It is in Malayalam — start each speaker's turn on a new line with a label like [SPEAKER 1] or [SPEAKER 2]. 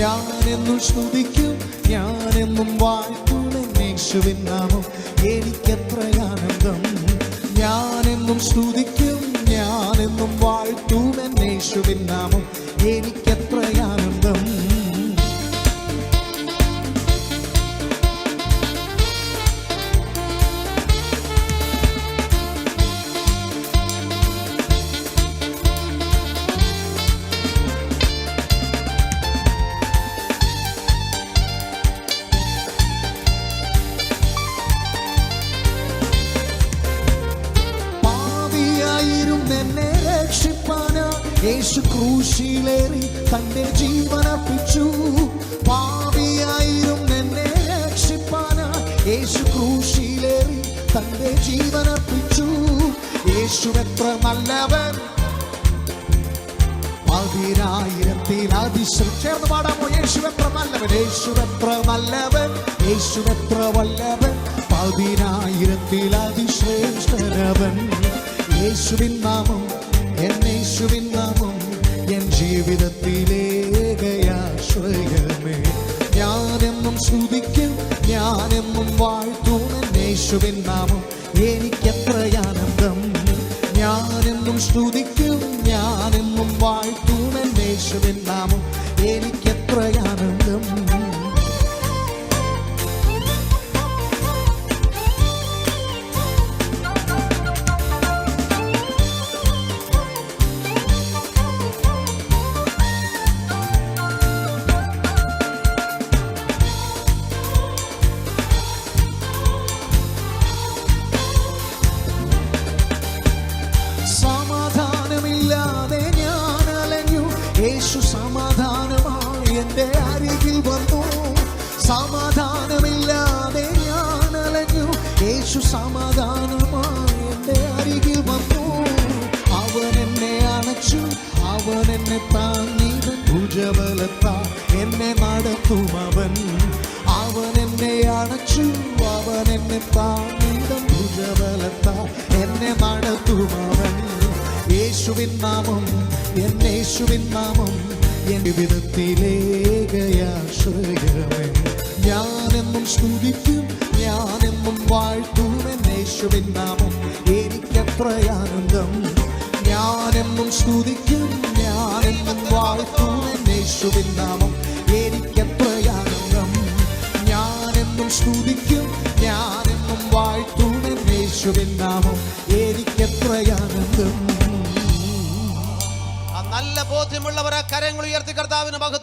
[SPEAKER 1] ഞാനെന്നും സ്തുതിക്കും, ഞാനെന്നും വാഴ്ത്തും യേശുവിൻ നാമം, എനിക്കെത്ര ആനന്ദം. ഞാനെന്നും സ്തുതിക്കും, ഞാനെന്നും വാഴ്ത്തും യേശുവിൻ നാമം, എനിക്കെത്ര ആനന്ദം. എന്നെ രക്ഷിപ്പാനാ യേശു ക്രൂശിലേറി തന്റെ ജീവനർപ്പിച്ചു. പാപിയായിരും എന്നെ രക്ഷിപ്പാനാ യേശു ക്രൂശിലേറി തന്റെ ജീവനർപ്പിച്ചു. യേശു എത്ര നല്ലവൻ, 10,000 അതിശയം. ചേർന്ന് പാടാമോ? യേശു എത്ര നല്ലവൻ, യേശു എത്ര നല്ലവൻ, യേശു എത്ര വല്ലവൻ, 10,000 അതിശ്രേഷ്ഠനവൻ. യേശുവിൻ നാമം, യേശുവിൻ നാമം, എൻ ജീവിതത്തിലേകയാശ്രയമേ. ഞാനെന്നും സ്തുതിക്കും, ഞാനെന്നും വാഴ്ത്തും യേശുവിൻ നാമം, എനിക്കെത്ര ആനന്ദം. ഞാനെന്നും സ്തുതിക്കും, ഞാനെന്നും വാഴ്ത്തും യേശുവിൻ നാമം, എനിക്കെത്ര ആനന്ദം. സമാധാനമില്ലാതെ ഞാൻ അലഞ്ഞു, യേശു സമാധാനമായി എൻ്റെ അരികിൽ വന്നു. സമാധാനമില്ലാതെ ഞാൻ അലഞ്ഞു, യേശു സമാധാനമായി എൻ്റെ അരികിൽ വന്നു. അവൻ എന്നെ അണച്ചു, അവൻ എന്നെ താങ്ങി, ഭുജബലത്താൽ എന്നെ നടത്തും അവൻ. അവൻ എന്നെ അണച്ചു, അവൻ എന്നെ താങ്ങി, ഭുജബലത്താൽ എന്നെ നടത്തും അവൻ. യേശുവിൻ നാമം, യേശുവിൻ നാമം, എൻ ജീവിതത്തിലേകയാശ്രയമേ. ഞാനെന്നും സ്തുതിക്കും, ഞാനെന്നും വാഴ്ത്തും യേശുവിൻ നാമം, എനിക്കെത്ര ആനന്ദം. ഞാനെന്നും സ്തുതിക്കും, ഞാനെന്നും വാഴ്ത്തും യേശുവിൻ നാമം, എനിക്കെത്ര ആനന്ദം. ഞാനെന്നും സ്തുതിക്കും, ഞാനെന്നും വാഴ്ത്തും യേശുവിൻ നാമം, എനിക്കെത്ര ആനന്ദം.
[SPEAKER 2] നല്ല ബോധ്യമുള്ളവർ കരങ്ങൾ ഉയർത്തി കർത്താവിന് മഹത്വം